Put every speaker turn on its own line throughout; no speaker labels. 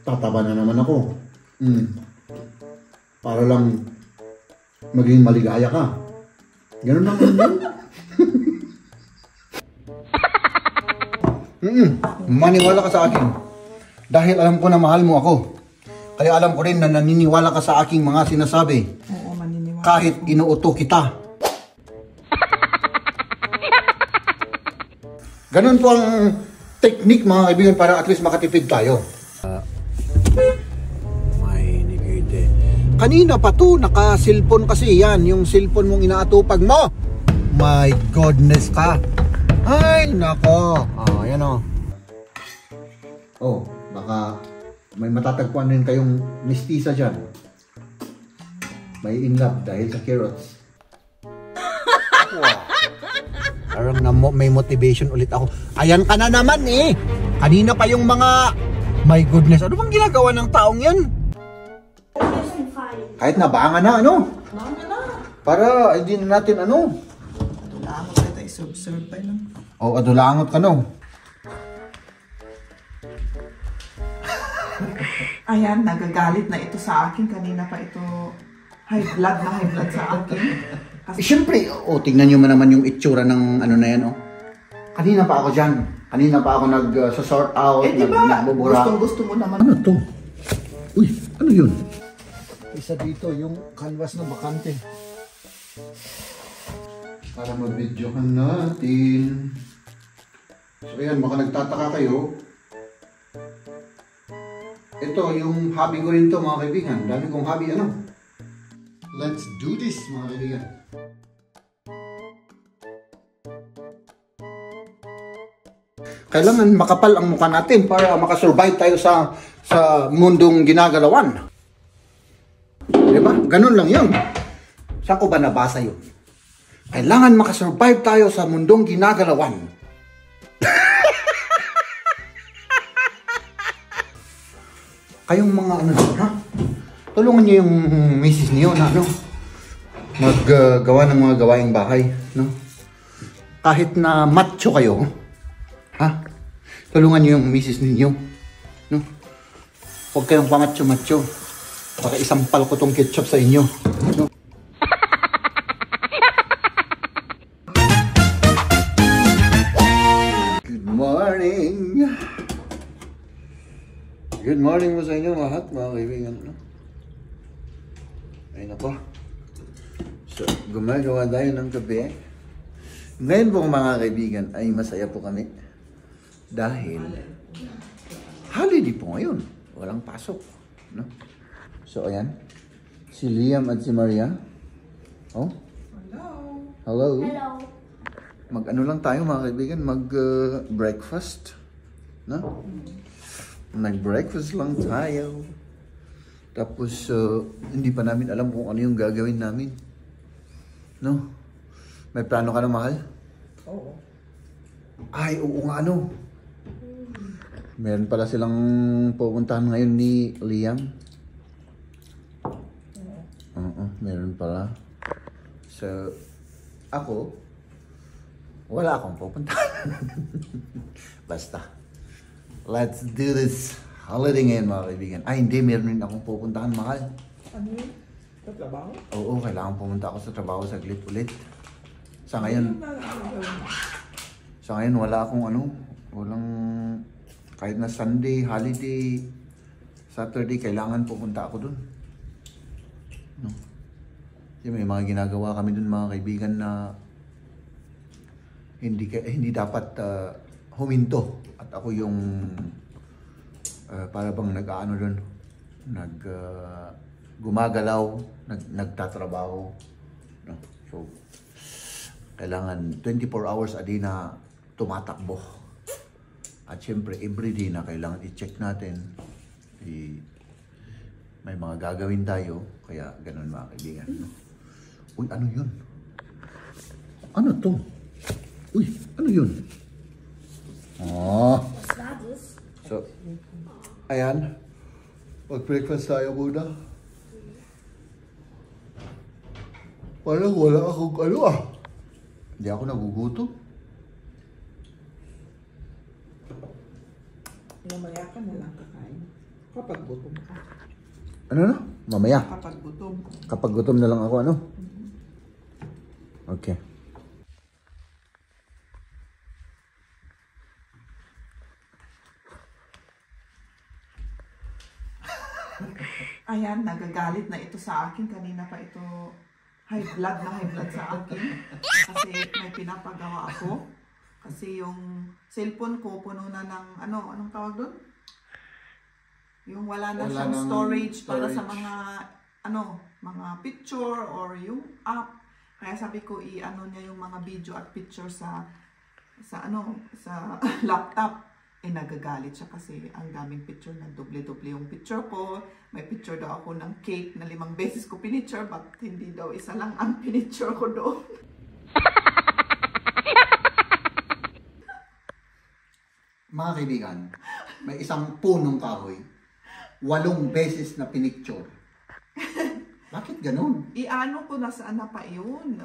Tataba na naman ako. Para lang maging maligaya ka. Ganun lang yun. Maniwala ka sa akin. Dahil alam ko na mahal mo ako. Kaya alam ko rin na naniniwala ka sa aking mga sinasabi.
Oo, maniniwala.
Kahit inuuto kita. Ganun po ang technique mga kaibigan para at least makatipid tayo. May nigide. Kanina pa to, naka-cellphone kasi yan. Yung cellphone mong inaatupag mo. My goodness ka. Ay, nako. Oh, yan o. Oh, baka may matatagpuan din kayong mistisa dyan. May in love dahil sa carrots. Wow. Parang may motivation ulit ako. Ayan ka na naman eh. Kanina pa yung mga... My goodness, ano bang ginagawa ng taong yan? Kahit nabangan na, ano?
Nabangan na.
Para hindi na natin, ano?
Adulangot ka tayo, serve pa lang.
O, adulangot ka, no?
Ayan, nagagalit na ito sa akin. Kanina pa ito high blood sa akin.
Eh, siyempre, tingnan nyo man naman yung itsura ng ano na yan, oh. Kanina pa ako dyan. Kanina pa ako nag-sort out,
diba,
nagbubura.
gusto mo naman.
Ano to? Uy, ano yun? Isa dito, yung canvas na bakante. Para mag-videohan natin. So yan, baka nagtataka kayo. Ito, yung hobby ko rin to mga kaibigan. Dami kong hobby, ano? Let's do this mga kaibigan. Kailangan makapal ang mukha natin para makasurvive tayo sa mundong ginagalawan. Diba? Ganun lang yun. Saan ko ba nabasa yun? Kailangan makasurvive tayo sa mundong ginagalawan. Kayong mga ano doon, ha? Tulungan niyo yung misis niyo na ano, maggawa ng mga gawaing bahay, no? Kahit na macho kayo, ha? Tulungan niyo yung misis ninyo, no? Huwag kayong pamacho-macho. Baka isampal ko tong ketchup sa inyo, no? Good morning! Good morning mo sa inyo lahat mga kaibigan, no? Ayun ako. So, gumagawa tayo ng kape. Ngayon po mga kaibigan ay masaya po kami. Dahil holiday po ngayon. Walang pasok, no? So, ayan. Si Liam at si Maria. Oh. Hello. Hello. Mag-ano lang tayo mga kaibigan. Mag-breakfast. No? Nag-breakfast lang tayo. Tapos, hindi pa namin alam kung ano yung gagawin namin. No? May plano ka na, mahal?
Oo.
Ay, oo nga, ano? Meron pala silang pupuntahan ngayon ni Liam. Oo, meron pala. So, ako, wala akong pupuntahan. Basta. Let's do this holiday ngayon mga kaibigan. Ay, hindi. Meron rin akong pupuntahan, mahal.
Ano yun? Sa trabaho?
Oo, kailangan pumunta ako sa trabaho saglit ulit. Sa ngayon, wala akong ano, walang, kahit na Sunday, holiday, Saturday, kailangan pupunta ako dun. No? Kasi may mga ginagawa kami dun mga kaibigan na hindi dapat huminto. At ako yung para bang nag-aano dun, gumagalaw, nagtatrabaho. No? So, kailangan 24 hours a day na tumatakbo. At syempre, everyday na kailangan i-check natin. May mga gagawin tayo. Kaya ganun mga kaibigan. No? Uy, ano yun? Ano to? Uy, ano yun? Oh. So, ayan. Mag-breakfast tayo muna. Parang wala akong ano ah. Hindi ako nagugutom.
Mamaya ka na lang kakain. Kapag gutom ka.
Ano na? Mamaya.
Kapag gutom.
Kapag gutom na lang ako, ano? Okay.
Ayan, nagagalit na ito sa akin. Kanina pa ito high blood sa akin. Kasi may pinapagawa ako. Kasi yung cellphone ko puno na ng, anong tawag doon? Yung wala na siyang storage para sa mga, mga picture or yung app. Kaya sabi ko, i-ano niya yung mga video at picture sa laptop. Nagagalit siya kasi ang daming picture na doble-doble yung picture ko. May picture daw ako ng cake na 5 beses ko pinicture, but hindi daw isa lang ang pinicture ko doon.
Mga kaibigan, may isang punong kahoy, 8 beses na pinicture. Bakit ganun?
I-ano ko na saan na pa yun.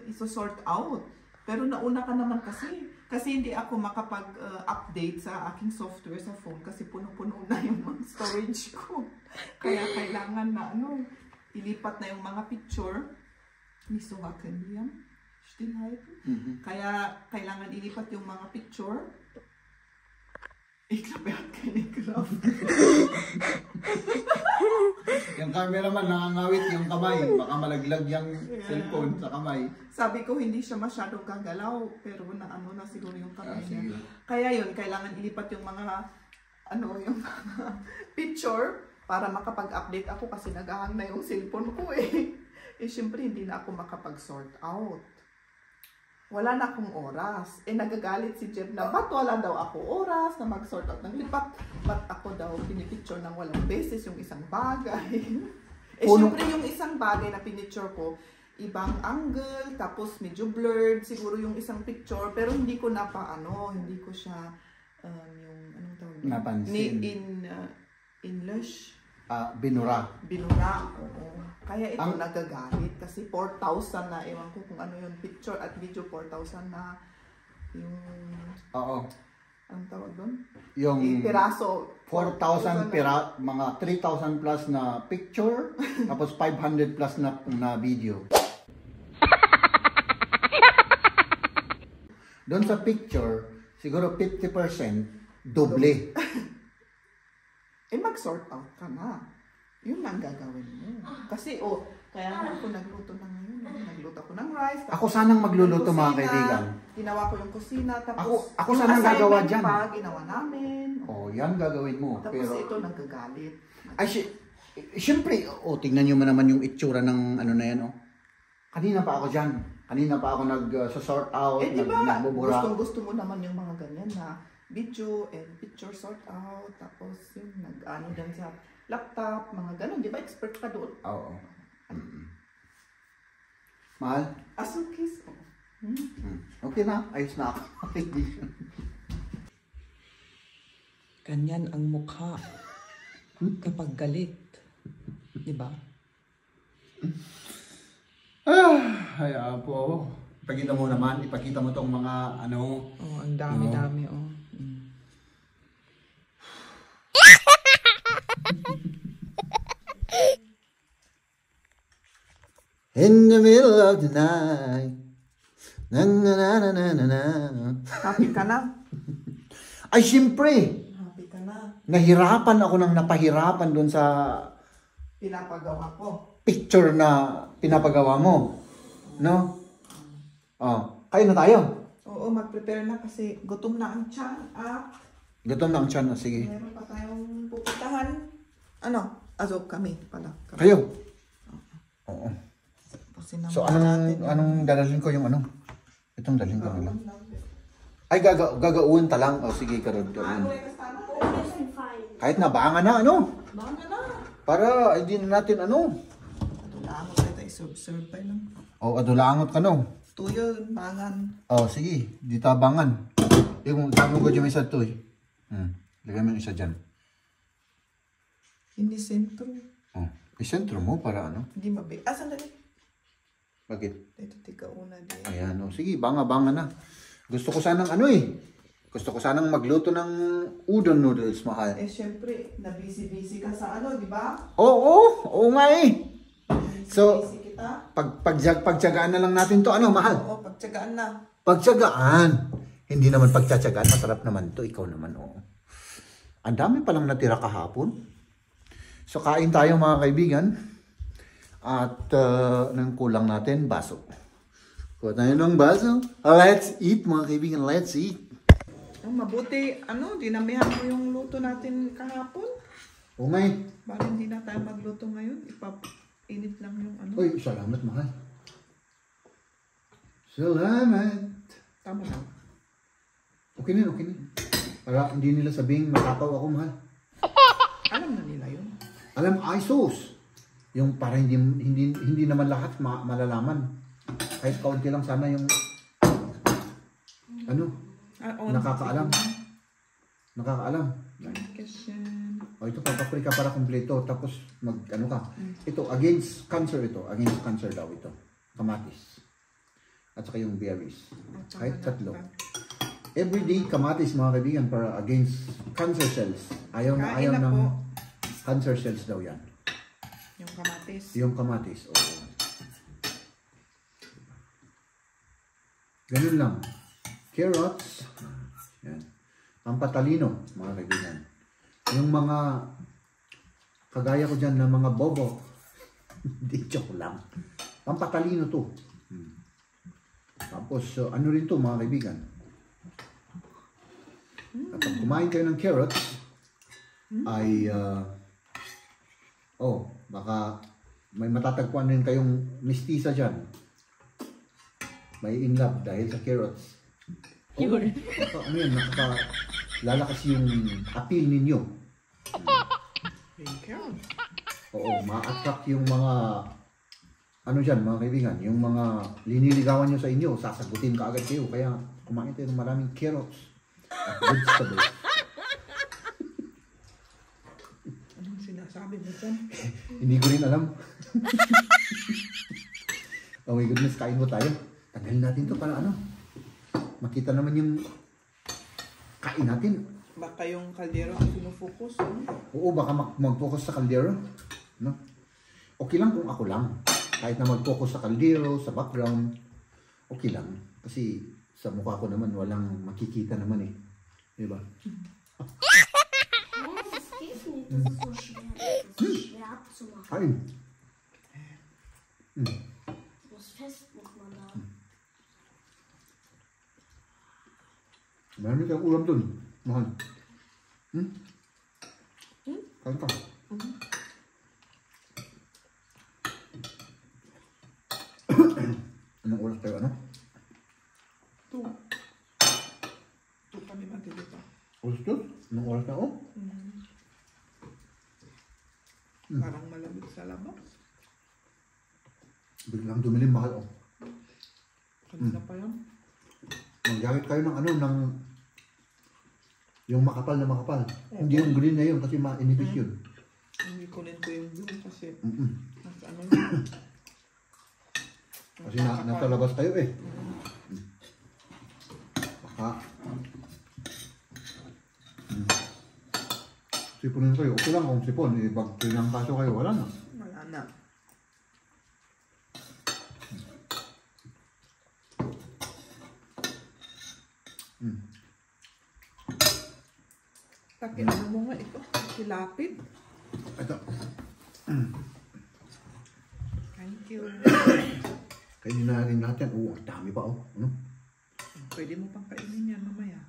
Iso-sort out. Pero nauna ka naman kasi hindi ako makapag-update sa aking software sa phone kasi puno-puno na yung mga storage ko. Kaya kailangan na ilipat na yung mga picture. Nicht so wackeln wir. Stillhalten. Kaya kailangan ilipat yung mga picture. Ich glaube, er hat keine Kraft.
Yung cameraman nangangawit yung kamay. Baka malaglag yung cellphone sa kamay.
Sabi ko hindi siya masyadong gagalaw, pero na siguro yung kamay niya.
Sige.
Kaya yun, kailangan ilipat yung mga yung mga picture para makapag-update ako kasi nag-hang na yung cellphone ko syempre hindi na ako makapag-sort out. Wala na akong oras. Nagagalit si Jeb na, ba't wala daw ako oras na mag-sort out ng lipat? Ba't ako daw pinipicture ng 8 beses yung isang bagay? Syempre yung isang bagay na pinicture ko, ibang angle, tapos medyo blurred, siguro yung isang picture, pero hindi ko na hindi ko siya, yung, anong tawag?
Napansin.
English.
Binura.
Binura, oo. Kaya ito nagagalit kasi 4,000 na, ewan ko kung ano yung picture at video, 4,000 na yung...
Oo.
Anong tawag doon?
Yung
piraso.
4,000 mga 3,000 plus na picture, tapos 500 plus na video. Doon sa picture, siguro 50% doble.
Mag-sort out ka na. Yun lang gagawin mo. Kasi, kaya ako nagluto na ngayon. Nagluto ako ng rice.
Ako sanang magluluto mga kaibigan.
Ginawa ko yung kusina. Tapos,
ako sanang gagawa dyan.
Ginawa namin.
Yan gagawin mo.
Tapos
pero
ito nagagalit.
Ay, siyempre, tingnan nyo man naman yung itsura ng na yan, Kanina pa ako dyan. Kanina pa ako nag-sort out,
diba,
nagbubura.
Gusto mo naman yung mga ganyan na video and picture sort out. Tapos yung nag-ano dyan sa laptop, mga ganun. Di ba expert ka doon?
Oo. Mahal?
Asukis.
Okay na. Ayos na ako.
Ganyan ang mukha kapag galit. Di ba?
Hayaan po. Ipakita mo naman. Ipakita mo tong mga
ang dami-dami.
In the middle of the night. Na na na na na na.
Happy ka na?
Ay, siyempre.
Happy ka na?
Nahirapan ako ng napahirapan doon sa
Pinapagawa ko.
picture na pinapagawa mo. No? Kayo na tayo.
Oo, mag-prepare na kasi gutom na ang tiyan.
Gutom na ang tiyan. Sige.
Meron pa tayong pupuntahan. Kami pala.
Kayo? Oo. So,
Natin.
anong dadalhin ko yung Itong dalhin ko na lang. Ay, gagauin ta lang. Sige, karod. Kahit na, baka na,
Baka na.
Para, hindi na natin,
Adulangot na tayo. Serve tayo lang.
adulangot ka,
Tuyo, bangan.
Sige. Di tabangan. Yung tamo ko dyan may isa to, Lagay mo yung isa dyan.
Hindi sentro.
Isentro mo para
Hindi mabi. Sandali.
Bakit?
Ito, tika una din.
Ayan, sige, banga na. Gusto ko sanang Gusto ko sanang magluto ng udon noodles, mahal.
Eh, syempre, na-busy-busy ka sa ano, di ba?
Oo nga eh. So,
Busy kita.
pagtyagaan na lang natin to, ano, mahal?
Oo, pagtsagaan na.
Pagtyagaan. Hindi naman pagtsatsagaan, masarap naman to. Ikaw naman, oo. Ang dami palang natira kahapon. So, kain tayo mga kaibigan. At nang kulang natin, baso. Kuha tayo ng baso. Let's eat mga kaibigan, let's eat.
Mabuti, dinamihan mo yung luto natin kahapon.
O ngay.
Baka hindi na tayo magluto ngayon. Init lang yung
Uy, salamat mahal. Salamat.
Tama lang.
Okay na. Para hindi nila sabihin matakaw ako, mahal.
Alam na nila yun.
Alam, ay sauce. Yung para hindi naman lahat malalaman. Kahit kaunti lang sana yung nakakaalam.
Kasi
O ito, paprika para kumpleto. Tapos ka. Ito, against cancer ito. Against cancer daw ito. Kamatis. At saka yung berries. Kahit tatlo. Everyday kamatis mga kaibigan para against cancer cells. Ayaw ng cancer cells daw yan.
yung kamatis.
Yung kamatis, oo. Ganun lang. Carrots. Yan. Pampatalino, mga kaibigan. Yung mga kagaya ko dyan na mga bobo. Hindi, joke lang. Pampatalino to. Tapos, ano rin to mga kaibigan. At pag kumain kayo ng carrots, ay, baka may matatagpuan rin kayong mistisa dyan. May in love dahil sa carrots. Lalakas yung appeal ninyo. Oo, ma-attract yung mga mga kaibigan, yung mga liniligawan nyo sa inyo, sasagutin ka agad kayo. Kaya kumain tayo ng maraming carrots at vegetables.
Anong sinasabi mo dyan?
Hindi ko rin alam. Oh my goodness, kain mo tayo. Tagalin natin to para makita naman yung kain natin.
Baka yung kaldero ang pinufocus.
Oo, baka mag-focus sa kaldero. No? Okay lang kung ako lang. Kahit na mag-focus sa kaldero, sa background, okay lang. Kasi sa mukha ko naman, walang makikita naman eh. Diba?
Excuse me, das ist so schwer abzumachen.
Kain.
Das fest muss man da.
Marami kang ulam dun. Mahal. Kain ka. Anong oras tayo,
Two kami magdilito.
Oras to? Anong oras na,
Parang malamig sa labas.
Biglang dumilim, mahal,
Kanina pa yan.
Maggamit kayo ng yung makapal na makapal. Hindi yung green na yun kasi mainipis yun.
Hindi ko rin yung blue kasi nasa yun.
Kasi nasa labas kayo eh. Baka siponin kayo. Okay lang kung sipon. Pag pinangkaso kayo, wala na.
Wala na. Takin mo nga ito. Silapid.
Ito.
Thank you.
Kainin na rin natin. Oo, ang dami pa
Pwede mo pang kainin yan mamaya.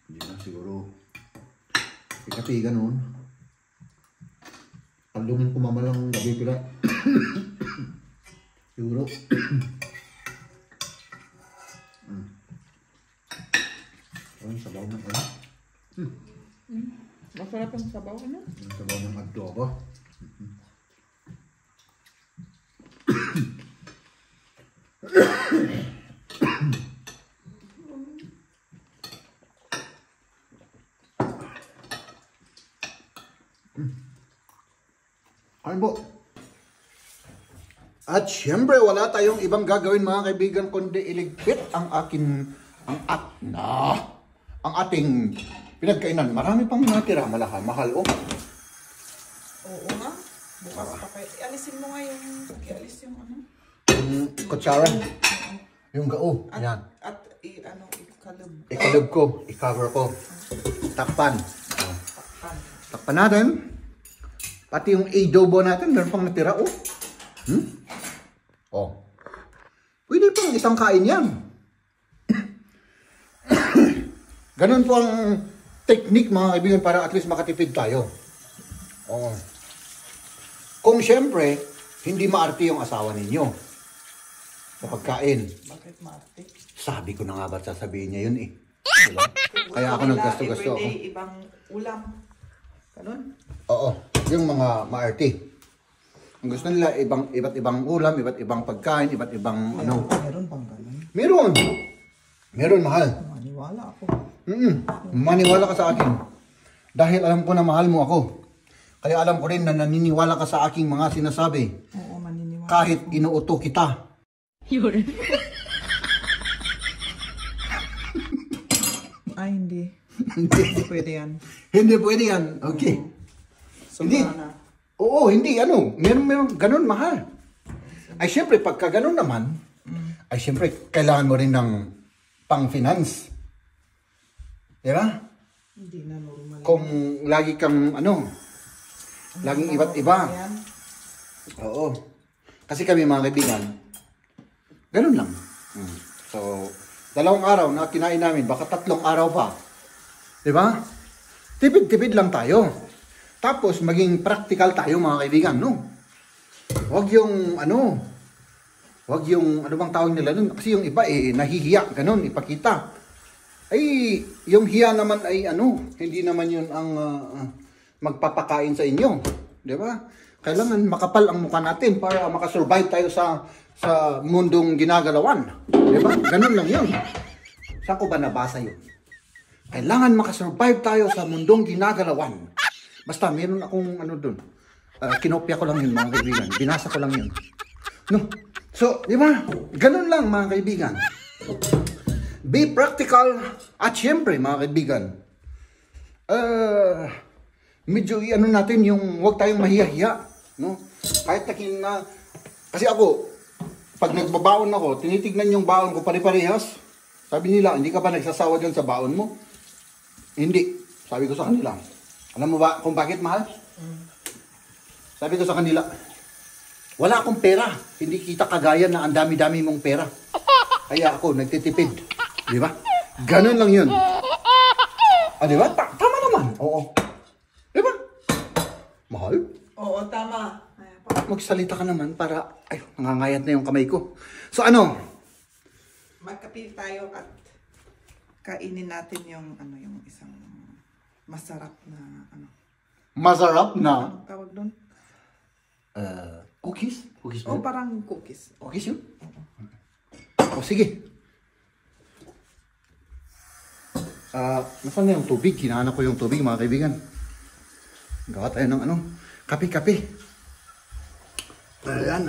Hindi na siguro. Pika-pika noon. Kalungin ko mamalang gabi pila. Siguro. Ang sabaw ng
Masarap ang sabaw,
Ang sabaw ng adobo. Ay po. At syempre wala tayong ibang gagawin mga kaibigan kundi iligpit ang ang ating pinagkainan. Marami pang natira, mahal. Oh.
Oo nga. Bukas pa kayo. Alisin mo nga yung, ialis yung ano.
Yung kutsara. Yung gao. Ayan.
At ikalub.
Ikalub ko. I-cover ko. Takpan. Oh. Takpan natin. Pati yung adobo natin, meron pang natira. Oh. Oh. Pwede pang isang kain yan. Ganun po ang technique mga kaibigan para at least makatipid tayo. Oh. Kung siyempre, hindi maarte yung asawa ninyo sa pagkain.
Bakit maarte?
Sabi ko na nga ba't sasabihin niya yun eh. Diba? Kaya ako naggasto-gasto ako.
Everyday, ibang ulam. Ganun?
Oo, yung mga maarte. Ang gusto nila, iba't ibang ulam, iba't ibang pagkain, iba't ibang ano.
Meron bang ganun?
Meron! Meron, mahal.
Maniwala ako.
Maniwala ka sa akin. Dahil alam ko na mahal mo ako. Kaya alam ko rin na naniniwala ka sa aking mga sinasabi.
Oo, maniniwala.
Kahit inuuto kita.
Ay, hindi. Hindi pwede yan.
Hindi pwede yan. Okay. Hindi. Oo, hindi. Ano? Meron ganun, mahal. Ay, syempre, pagka ganun naman, ay, syempre, kailangan mo rin ng pang-finance. Di ba?
Hindi na normal.
Kung lagi kang, laging iba't iba.
Ayan.
Oo. Kasi kami, mga kaibigan, ganun lang. So, 2 araw na kinain namin, baka 3 araw pa. Di ba? Tipid-tipid lang tayo. Tapos, maging practical tayo, mga kaibigan, no? Huwag yung, huwag yung, ano bang tawag nila nun? Kasi yung iba, nahihiya, ganun, ipakita. Ay, yung hiya naman ay, hindi naman yun ang magpapakain sa inyo. Di ba? Kailangan makapal ang mukha natin para makasurvive tayo sa mundong ginagalawan. Di ba? Ganun lang yun. Saan ko ba nabasa yun? Kailangan makasurvive tayo sa mundong ginagalawan. Basta, meron akong dun. Kinopya ko lang yun, mga kaibigan. Binasa ko lang yun. No? So, di ba? Ganun lang, mga kaibigan. Be practical. At syempre, mga kaibigan, medyo natin yung huwag tayong mahiya-hiya. No? Kahit kasi ako, pag nagbabaon ako, tinitignan yung baon ko pare-parehas. Sabi nila, hindi ka ba nagsasawa dyan sa baon mo? Hindi. Sabi ko sa kanila. Alam mo ba kung bakit, mahal? Sabi ko sa kanila, wala akong pera. Hindi kita kagaya na ang dami-dami mong pera. Kaya ako, nagtitipid. Di ba? Ganun lang yun. Di ba? Tama naman. Oo. Di ba? Mahal?
Oo, tama.
Magsalita ka naman para, nangangayat na yung kamay ko. So,
Magkape tayo at kainin natin yung, yung isang masarap na,
Masarap na?
Anong tawag doon?
Cookies? Cookies ba?
Oh, parang cookies.
Cookies yun? O, sige. Nasaan na yung tubig? Hinahanap ko yung tubig, mga kaibigan. Gawa tayo ng kape-kape. Ayan.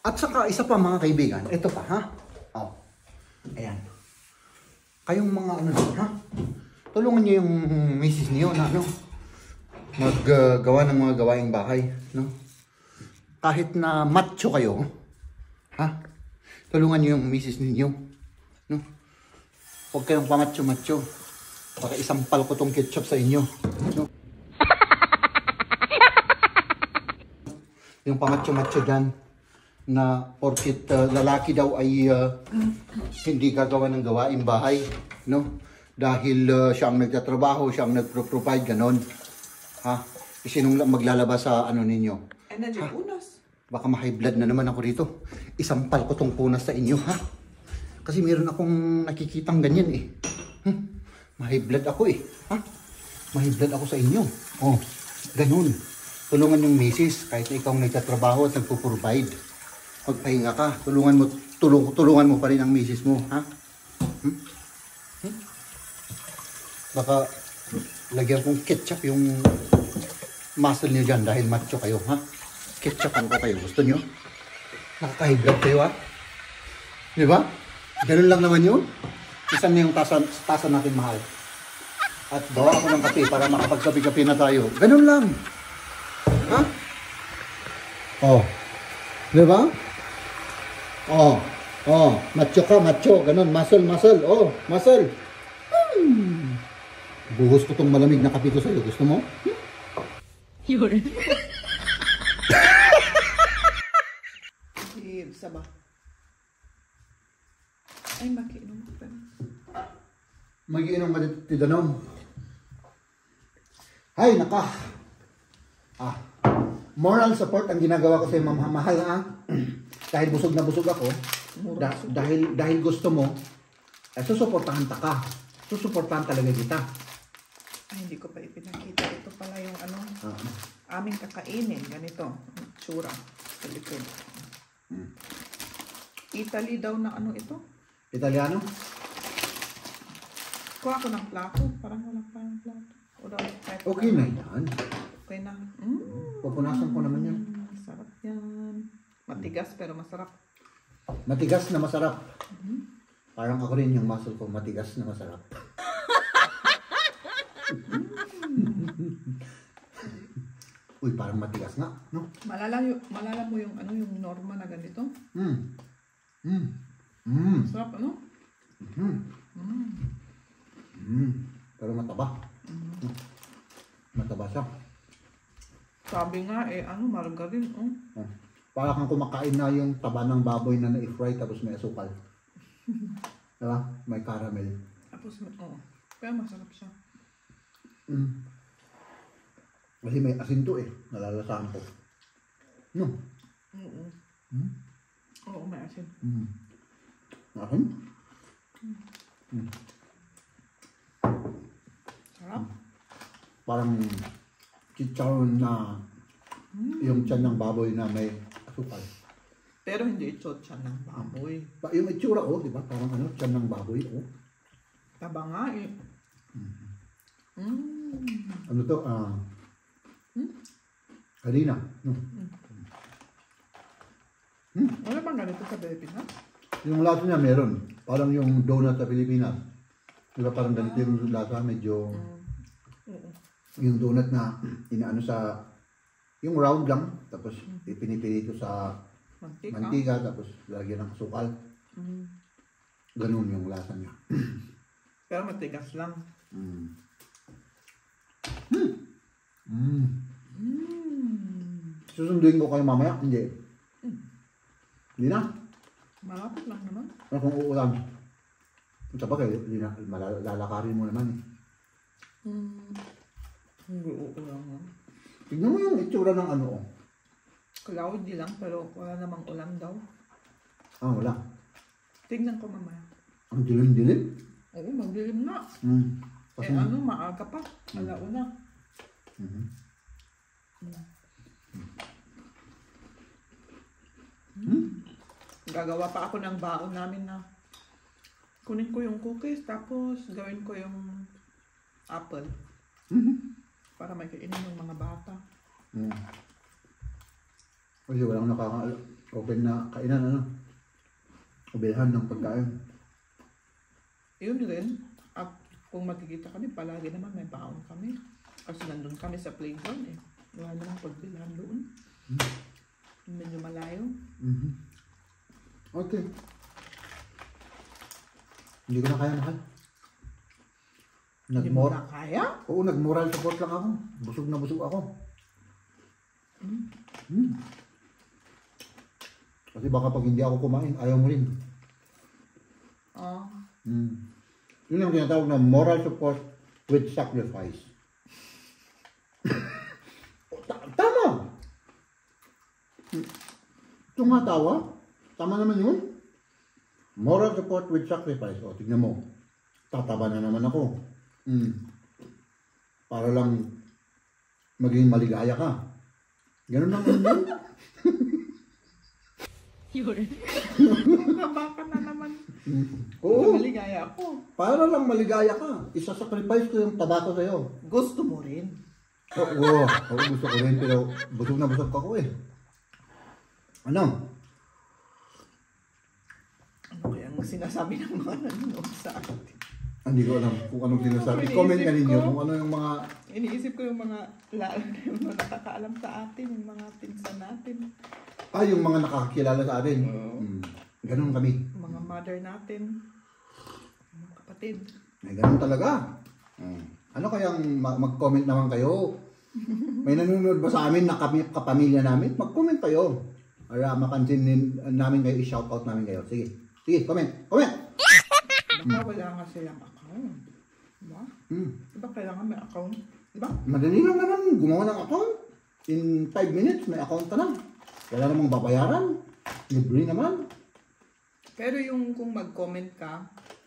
At saka, isa pa, mga kaibigan. Ito pa, ha? Oh. Ayan. Kayong mga ha? Tulungan niyo yung misis niyo na, maggawa ng mga gawaing bahay, no? Kahit na macho kayo, ha? Tulungan niyo yung misis ninyo, no? Huwag kayong pamacho-macho. Baka isampal ko tong ketchup sa inyo, no? Yung pamacho-macho dyan, na porkit lalaki daw ay hindi gagawa ng gawaing bahay, no? Dahil siya ang nagtatrabaho, siya ang nagpro-provide, ganon. Ha? Sinong maglalabas sa ninyo?
Nandiyan punas.
Baka ma-high blood na naman ako rito. Isampal ko tong punas sa inyo, ha? Kasi meron akong nakikitang ganyan eh. Ma-high blood ako eh. Ha? Ma-high blood ako sa inyo. Oh, ganun. Tulungan yung misis kahit na ikaw ang nagtatrabaho at nagpo-provide. Magpahinga ka. Tulungan mo pa rin ang misis mo, ha? Baka lagyan kong ketchup yung muscle niyo dyan dahil macho kayo, ha? Ketchupan ko kayo. Gusto niyo? Nakaka-high blood kayo, ha? Di ba? Ganun lang naman yun. Isan na yung tasa natin, mahal. At gawa ako ng kape para makapagkape-kape na tayo. Ganun lang. Ha? Oh. Di ba? Oh. Oh. Macho ka, macho. Ganun. Muscle, muscle. Oh. Muscle. Buhos ko tong malamig na kape ko sa'yo. Gusto mo?
Yun.
Isa ba? Ay, makiinom ko pa.
Magiinom ka dito, Tidanom. Ay, naka. Moral support ang ginagawa ko sa mahal, ha? Dahil busog na busog ako. Dahil gusto mo, susuportahan ka. Susuportahan talaga kita.
Ay, hindi ko pa ipinakita. Ito pala yung aming kakainin. Ganito. Tsura. Sa likod. Italy daw na ano ito?
Italiano?
Kuha ko ng plato. Parang walang parang plato.
Okay na yan.
Okay na.
Pupunasan ko naman yan.
Sarap yan. Matigas pero masarap.
Matigas na masarap. Parang ako rin yung muscle ko. Matigas na masarap. Uy, parang matigas nga, no?
Malala mo yung ano yung norma na ganito? Sarap ano?
Pero mataba. Mataba siya.
Sabi nga margarine,
Para kang kumakain na yung taba ng baboy na na-fry tapos may asukal. Diba? May caramel.
Tapos, pero masarap siya.
Kasi may asin to nalalasahan ko. No?
Oo, may asin.
Asin?
Sarap.
Parang chicharon na yung tiyan ng baboy na may asukal.
Pero hindi ito tiyan ng baboy.
Yung itsura di ba? Parang tiyan ng baboy,
Taba nga
Ano to? Harina.
Wala bang ganito sa Pilipinas?
Yung lasa niya meron. Parang yung donut sa Pilipinas. Diba parang ganito yung lasa, medyo yung donut na inaano sa yung round lang, tapos ipinipirito sa mantika, tapos lagyan ng asukal. Ganun yung lasa niya.
Pero matigas lang.
Susunduin ko kayo mamaya? Hindi. Hindi na?
Malapit lang naman.
Ano kung uulan? Ito pa kayo, hindi na. Lalakarin mo naman.
Hindi uulan nga.
Tignan mo yung itsura ng
Cloudy lang, pero wala namang ulan daw.
wala.
Tignan ko mamaya.
Ang dilim-dilim.
Oo, magdilim na.
Kasi,
Maaga pa. Alauna. Gagawa pa ako ng baon namin na kunin ko yung cookies, tapos gawin ko yung apple. Para may kainin ng mga bata.
Kasi walang nakaka-open na kainan, Ubilhan ng pagkain.
Yun rin. At kung magkikita kami, palagi naman may baon kami. Kasi nandun kami sa playground Wala namang pagbilhan doon. Medyo malayo.
Okay. Hindi ko na kaya, mahal.
Hindi mo na kaya?
Oo, nag-moral support lang ako. Busog na busog ako. Kasi baka pag hindi ako kumain, ayaw mo rin. Yun ang tinatawag na moral support with sacrifice. Tama! Ito nga tawa. Tama naman yun. Moral support with sacrifice. O, tignan mo. Tataba na naman ako. Para lang maging maligaya ka. Ganun lang yun.
Yun.
Taba ka na naman.
Oo.
Maligaya ako.
Para lang maligaya ka. Isa-sacrifice ko yung taba ko sa'yo.
Gusto mo rin.
Oo, gusto ko rin. Pero busog na busog ako
Ano kayang sinasabi ng mga nanonood sa atin.
Hindi ko alam kung anong sinasabi.
Iniisip
Comment ka ninyo
ko.
kung ano yung mga...
Iniisip ko yung mga yung mga nakakaalam sa atin, yung mga pinsan natin,
yung mga nakakilala sa atin.
Oo.
Ganun kami.
yung mga mother natin, mga kapatid.
Ay, ganun talaga. Ano kayang mag-comment naman kayo? May nanonood ba sa amin na kapamilya namin? Mag-comment kayo. Para mapansin namin kayo, i-shoutout namin kayo. Sige, sige, comment, comment!
Baka wala nga silang account. Diba?
Hmm.
Diba kailangan may account? Diba?
Madali lang naman gumawa ng account. In 5 minutes, may account ka na. Wala namang babayaran. Libre naman.
Pero yung kung mag-comment ka,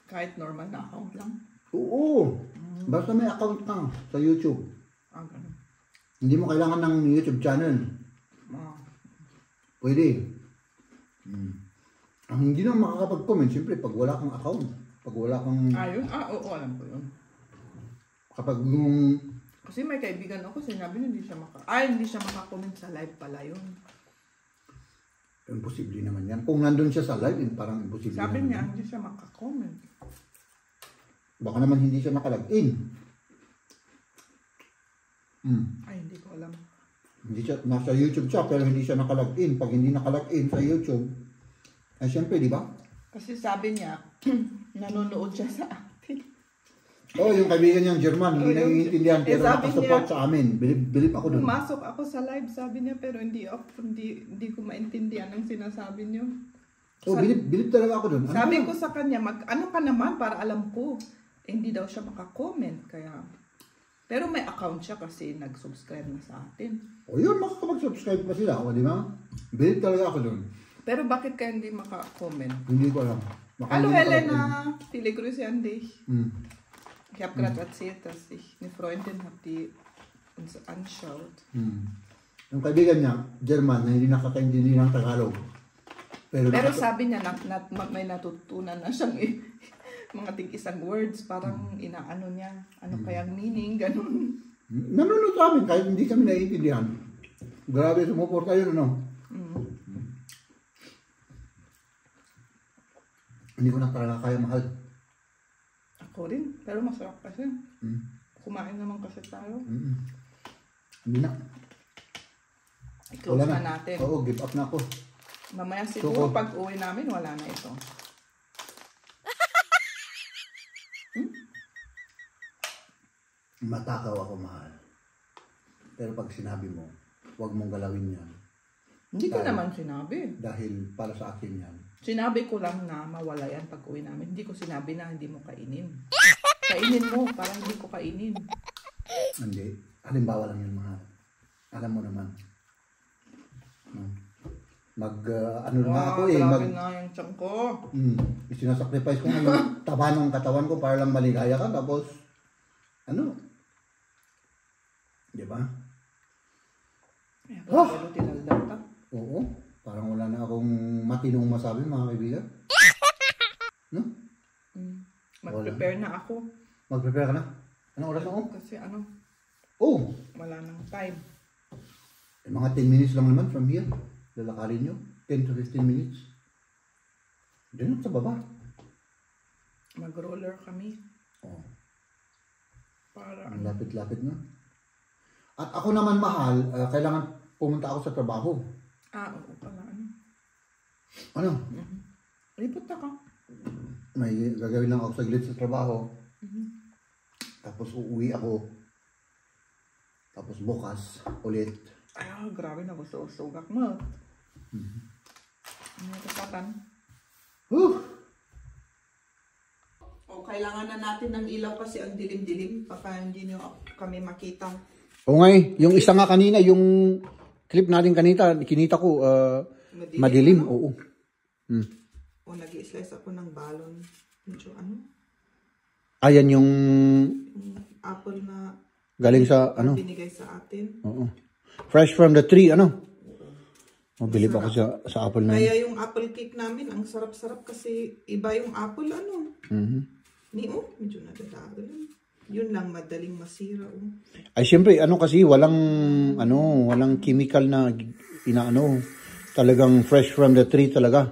kahit normal na account lang.
Oo. Basta may account ka sa YouTube.
Ganun.
Hindi mo kailangan ng YouTube channel.
Ah.
Pwede. Ang hindi na makakapag-comment, siyempre, pag wala kang account. Pag wala kang...
Yun? Oo, alam ko yun.
Kapag yung...
Kasi may kaibigan ako, sinabi niya hindi siya makakomment sa live pala yun.
Imposible naman yan. Kung nandun siya sa live, parang imposible
Sabi
naman
niya,
yan.
hindi siya makakomment.
Baka naman hindi siya nakalagin.
Hindi ko alam.
Hindi siya, nasa YouTube siya, pero hindi siya nakalagin. Pag hindi nakalagin sa YouTube, ay siyempre, di ba?
Kasi sabi niya, nanonood siya sa atin.
Yung kaibigan niyang German, hindi naiintindihan, pero
sabi
nakasupport
niya,
sa amin. Bilib ako dun.
Pumasok ako sa live, sabi niya, pero hindi ko maintindihan ang sinasabi niyo.
Bilib talaga ako dun.
Sabi ko sa kanya, ano ka naman para alam ko. Hindi daw siya makakomment, kaya... Pero may account siya kasi nag-subscribe na sa atin.
Yun, makakapag-subscribe pa sila. Di ba? Bilib talaga ako dun.
Pero bakit kaya hindi maka-comment?
Hindi ko alam. Baka
Hallo
hindi
Helena,
nakalagin.
viele Grüße an dich. Ich habe gerade erzählt, dass ich eine Freundin habe, die uns anschaut.
Yung kaibigan niya, German, na hindi nakakaintindi ng Tagalog.
Pero sabi niya, may natutunan na siyang mga tig-isang words, parang inaano niya, ano kayang meaning, ganun.
Nanonood sa amin kahit hindi kami naiintindihan. Grabe, sumuporta yun, ano? Hindi ko na talaga kaya mahal.
Ako rin, pero masarap kasi. Kumain naman kasi tayo.
Hindi na.
I-close na natin.
Oo, give up na ako.
Mamaya siguro pag uwi namin, wala na ito.
Matakaw ako, mahal. Pero pag sinabi mo, huwag mong galawin yan.
Hindi ko naman sinabi.
Dahil para sa akin yan.
Sinabi ko lang na mawala yan pag uwi namin. Hindi ko sinabi na hindi mo kainin. Kainin mo, parang hindi ko kainin.
Hindi. Halimbawa lang yun, mahal. Alam mo naman. Ano nga ako eh.
Grabe na yung tiyan ko.
Sinasacrifice ko nga yung taba ng katawan ko para lang maligaya ka. Tapos, di ba?
Pero tinaldang ka.
Oo. Parang wala na akong matinong masabi, mga kaibigan. No?
Mag-prepare na ako.
Mag-prepare ka na? Anong oras ako?
Kasi wala nang time.
Mga 10 minutes lang naman from here. Lalakarin nyo. 10 to 15 minutes. Diyan lang sa baba.
Mag-roller kami. Para
Ang lapit-lapit na. At ako naman, mahal, kailangan pumunta ako sa trabaho.
oo pala.
Ano?
Lipot na ka.
May gagawin lang ako saglit sa trabaho. Tapos uuwi ako. Tapos bukas ulit.
Grabe na gusto usugak mo. Ano kapatan? Kailangan na natin ng ilaw kasi ang dilim-dilim. Baka hindi nyo kami makita.
Oo nga yung isa nga kanina, yung clip natin kanina, kinita ko, madilim. Oo.
Nag-i-slice ako ng balon. Medyo
Ayan yung
apple na
galing sa
binigay sa atin.
Oo. Fresh from the tree, Mabilib ako sa apple na yun.
Kaya yung apple cake namin, ang sarap-sarap kasi iba yung apple, medyo nadadagal. Yun lang, madaling masira.
Ay, siyempre, kasi, walang chemical na talagang fresh from the tree talaga.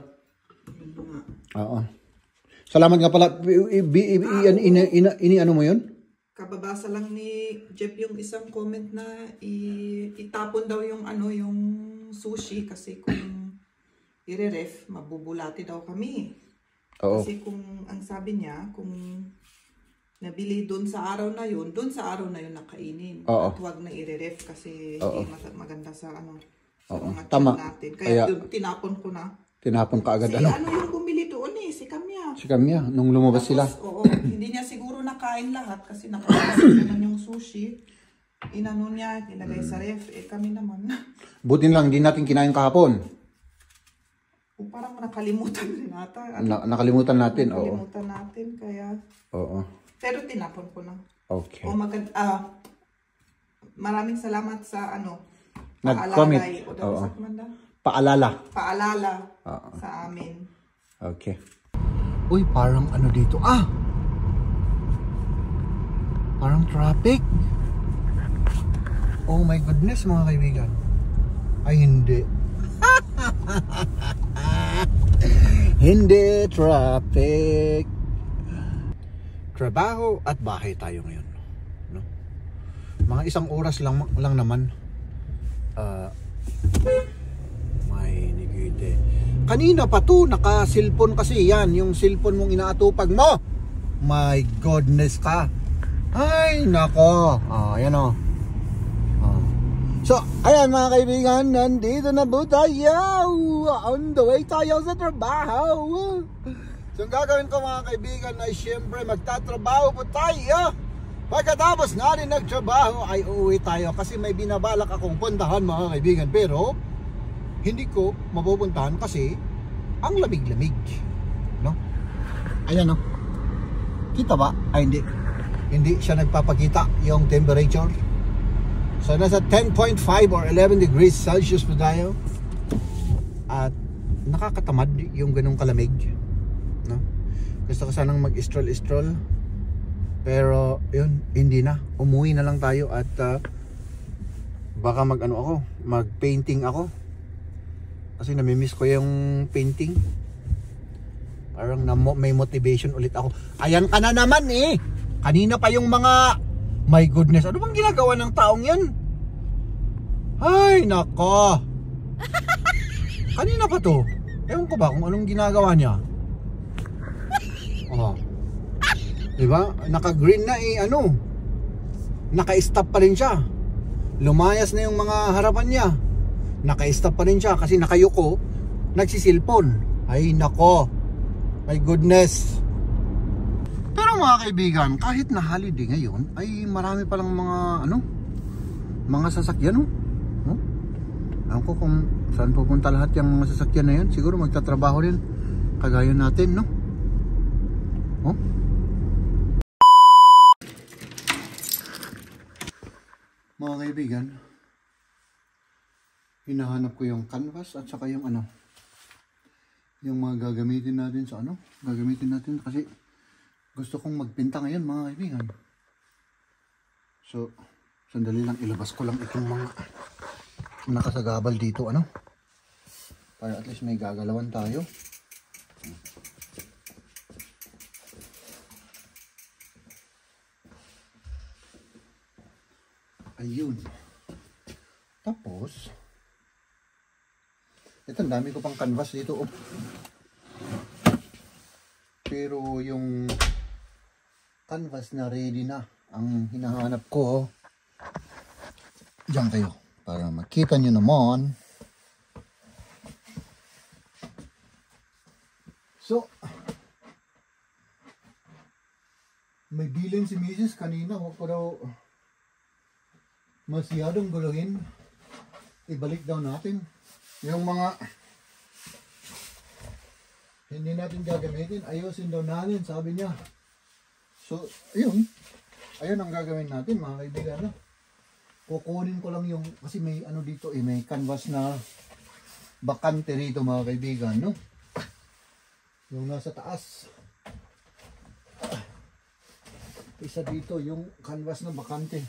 Oo. Salamat nga pala. Ano mo yun?
Kababasa lang ni Jeff yung isang comment na itapon daw yung yung sushi kasi kung i-ref, mabubulati daw kami.
Oo.
Kasi kung ang sabi niya, kung nabili doon sa araw na yun nakainin.
Oo.
At huwag na i-ref kasi
Oo.
hindi maganda sa sa
Oo.
mga
Tama.
tiyan natin. Kaya
Kaya-
doon tinapon ko na.
Tinapon ka agad
Si
ano?
yung bumili doon si Kamya.
Si Kamya, nung lumabas sila.
Oo, hindi niya siguro nakain lahat kasi nakakasin naman yung sushi. Inano niya, nilagay sa ref. Kami naman.
Buti lang, hindi natin kinain kahapon.
O, parang nakalimutan rin ata.
Nakalimutan natin, oo.
Nakalimutan natin, kaya...
Oo.
Pero tinapon ko na.
Okay.
O maraming salamat sa
Nag-comment.
paalalay. O,
Oo.
sa kumanda?
Paalala.
Paalala
Oo.
sa amin.
Okay. Uy, parang ano dito? Parang traffic. Oh my goodness, mga kaibigan. Ay, hindi. Hindi traffic. Trabaho at bahay tayo ngayon. No? Mga isang oras lang naman. May nigite. Kanina pa to, naka-cellphone kasi yan. Yung cellphone mong inaatupag mo. My goodness ka. Ay, nako. Ayan o. So, ayan mga kaibigan, nandito na po tayo. On the way tayo sa trabaho. So, ang gagawin ko mga kaibigan ay syempre magtatrabaho po tayo. Pagkatapos natin nagtrabaho ay uuwi tayo kasi may binabalak akong puntahan mga kaibigan. Pero, hindi ko mapupuntahan kasi ang lamig-lamig. No? Ayan o. Kita ba? Ay, hindi. Hindi siya nagpapakita yung temperature. So, nasa 10.5 or 11 degrees Celsius po tayo. At nakakatamad yung ganung kalamig. No? Gusto ko sanang mag-stroll-stroll. Pero, yun, hindi na. Umuwi na lang tayo at baka mag-painting ako. Kasi namimiss ko yung painting. Parang may motivation ulit ako. Ayan ka na naman eh! Kanina pa yung mga... My goodness, ano bang ginagawa ng taong yan? Ay, nako. Kanina pa to. Ewan ko ba kung anong ginagawa niya. Diba? Naka-green na Naka-stop pa rin siya. Lumayas na yung mga harapan niya. Naka-stop pa rin siya kasi nakayuko. Nagsisilpon. Ay, nako. My goodness. Pero mga kaibigan, kahit na holiday ngayon, ay marami palang mga sasakyan, no? Alam ko kung saan pupunta lahat yung mga sasakyan na yan. Siguro magtatrabaho rin kagaya natin, no? Mga kaibigan, hinahanap ko yung canvas at saka yung yung mga gagamitin natin sa gagamitin natin kasi gusto kong magpinta ngayon mga kaibigan. So, sandali lang, ilabas ko lang itong mga nakasagabal dito, para at least may gagalawan tayo. Ayun. Tapos, ito, ang dami ko pang canvas dito. Pero yung canvas na ready na ang hinahanap ko. Diyan kayo para makita nyo naman. So, may bilin si Mrs. kanina. Huwag ko daw masyadong guluhin. Ibalik daw natin yung mga hindi natin gagamitin. Ayusin daw natin, sabi niya. So, ayun ang gagawin natin mga kaibigan. Kukunin ko lang yung, kasi may dito may canvas na bakante rito mga kaibigan, no? Yung nasa taas. Isa dito yung canvas na bakante.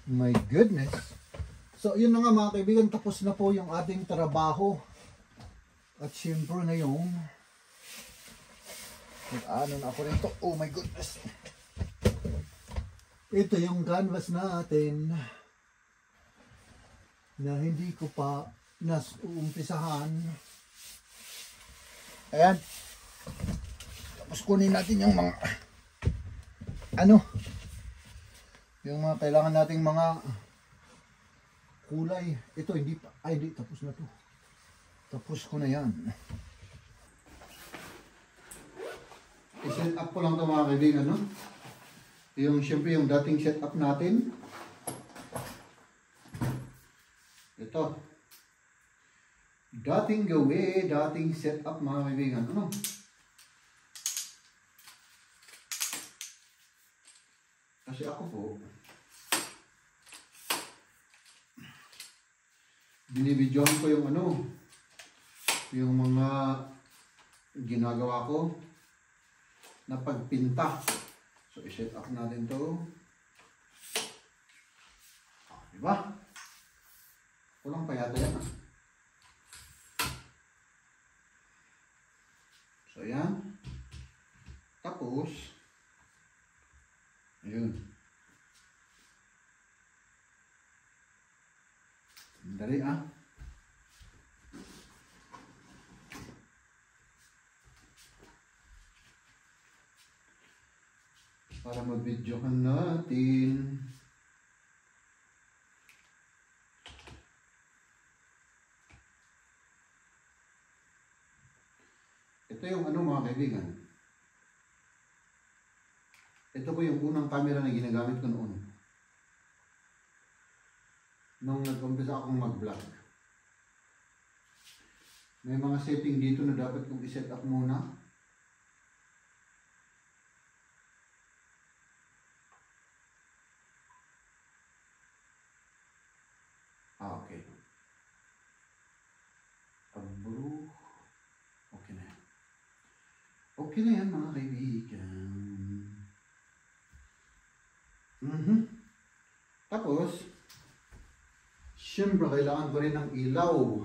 My goodness. So, yun na nga mga kaibigan, tapos na po yung ating trabaho. At siyempre ngayon, mag-ano na ako rito. Oh my goodness. Ito yung canvas natin na hindi ko pa nas-uumpisahan. Ayan. Tapos kunin natin yung mga yung mga kailangan nating mga kulay. Ito hindi pa. Ay, hindi. Tapos na to. Tapos ko na yan. I-set up ko lang ito mga kaibigan, no? Yung, siyempre, yung dating setup natin. Ito. Dating gawi, dating setup mga kaibigan. Ano? Kasi ako po, binibidyohan ko yung yung mga ginagawa ko na pagpinta. So, i-set up natin to. Diba? Kulang pa yata yan. So, yan. Tapos, ayun. Dali para mabidyohan natin. Ito yung mga kaibigan. Ito po yung unang camera na ginagamit ko noon. Nung nag-umpisa akong mag-vlog. May mga setting dito na dapat kong i-set up muna. Okay. Abro. Okay na yan. Okay na yan mga kaibigan. Tapos, siyempre kailangan ko rin ng ilaw.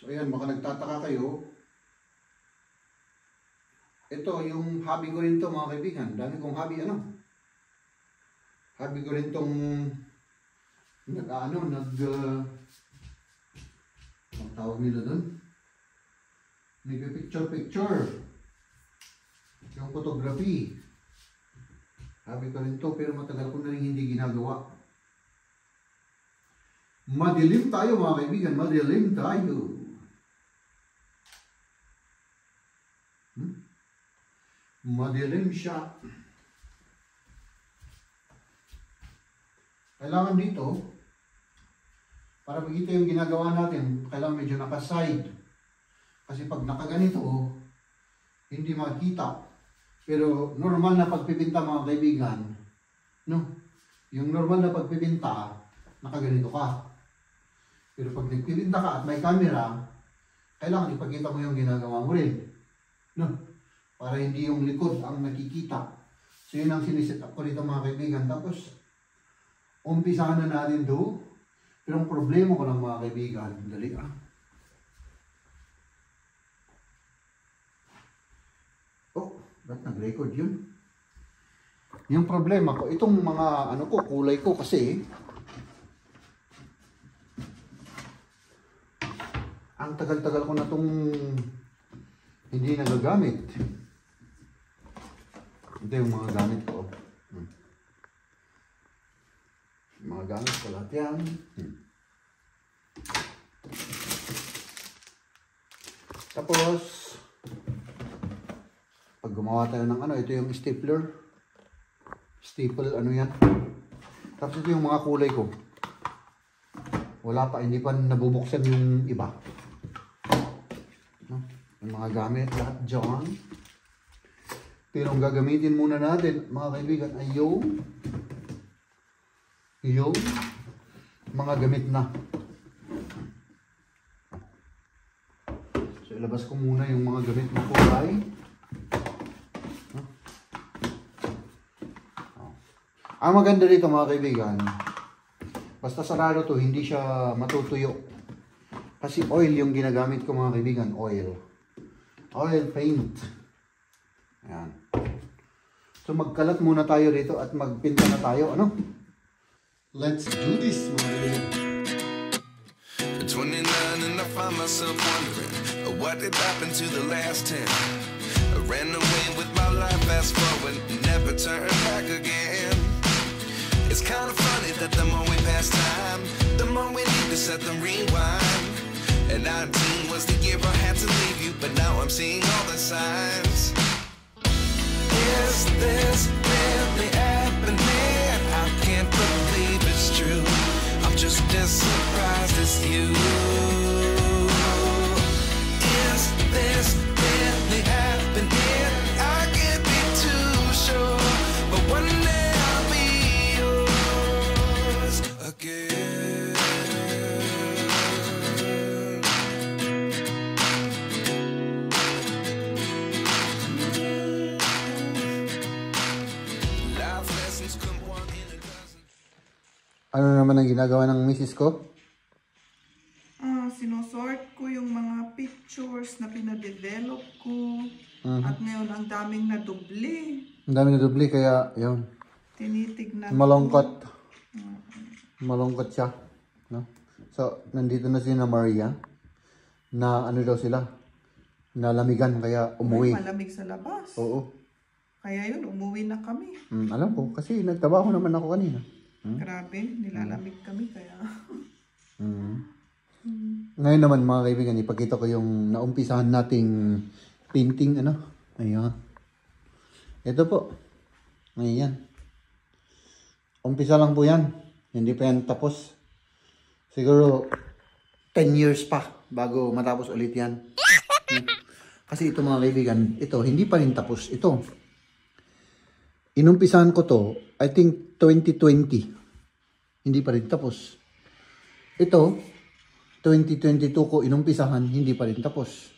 So ayan, baka nagtataka kayo. Ito, yung hobby ko rin to mga kaibigan. Dami kong hobby, hobby ko rin tong ang tawag nila doon? Nagpipicture. Yung photography. Hobby ko rin to, pero matagal ko na rin hindi ginagawa. Madilim tayo mga kaibigan, madilim tayo. Madilim siya. Kailangan dito, para makita yung ginagawa natin, kailangan medyo naka-side. Kasi pag nakaganito, hindi makita. Pero normal na pagpipinta mga kaibigan, yung normal na pagpipinta, nakaganito ka. Pero pag nagpipinta ka at may camera, kailangan ipakita mo yung ginagawa mo rin. Para hindi yung likod ang nakikita. So yun ang siniset up ko rito mga kaibigan. Tapos, umpisahan na natin to. Pero ang problema ko lang mga kaibigan, dali Oh, ba't nag-record yun? Yung problema ko, itong mga kulay ko kasi, ang tagal-tagal ko na itong hindi nagagamit. Ito yung mga gamit ko. Mga gamit ko lahat yan. Tapos, pag gumawa tayo ng ito yung stapler. Staple, yan. Tapos ito yung mga kulay ko. Wala pa, hindi pa nabubuksan yung iba. Yung mga gamit, lahat dyan. Pero ang gagamitin muna natin, mga kaibigan, ay yung mga gamit na. So, ilabas ko muna yung mga gamit na kulay. Ang maganda dito mga kaibigan, basta sarado to, hindi siya matutuyo. Kasi oil yung ginagamit ko mga kaibigan, oil. Oil paint. Ayan. So magkalat muna tayo dito at magpinta na tayo, ano? Let's do this mga kaibigan.
29 and I find myself wondering what did happen to the last 10. I ran away with my life, fast forward, never turn back again. It's kind of funny that the more we pass time, the more we need to set them rewind. And 19 was the year I had to leave you, but now I'm seeing all the signs. Is this really happening? I can't believe it's true. I'm just as surprised as you. Is this really happening? I can't be too sure, but one day I'll be yours again. Life lessons come one in a dozen.
Ano naman ang ginagawa ng misis ko?
Sinosort ko yung mga pictures na pinadevelop ko. At ngayon, ang daming nadubli.
Ang dami na dubli, kaya yun.
Tinitignan
Malungkot. Malungkot siya. No? So, nandito na si na Maria. Na ano daw sila? Nalamigan, kaya umuwi.
Malamig sa labas.
Oo.
Kaya yun, umuwi na kami.
Alam ko, kasi nagtrabaho naman ako kanina.
Grabe, nilalamig kami kaya.
Ngayon naman mga kaibigan, ipakita ko yung naumpisahan nating painting, ano? Ayan. Ito po. Ayan. Umpisa lang po yan. Hindi pa yan tapos. Siguro 10 years pa bago matapos ulit yan. Kasi ito mga kaibigan, ito hindi pa rin tapos. Ito. Inumpisahan ko to, I think 2020. Hindi pa rin tapos. Ito, 2022 ko inumpisahan, hindi pa rin tapos.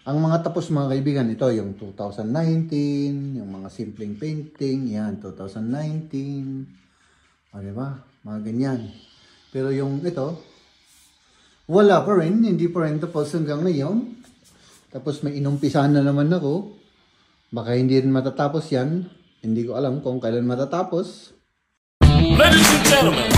Ang mga tapos mga kaibigan, ito yung 2019, yung mga simpleng painting, yan, 2019. O, diba? Mga ganyan. Pero yung ito, wala pa rin, hindi pa rin tapos hanggang ngayon. Tapos may inumpisahan na naman ako. Baka hindi rin matatapos yan. Hindi ko alam kung kailan matatapos.
Ladies and gentlemen,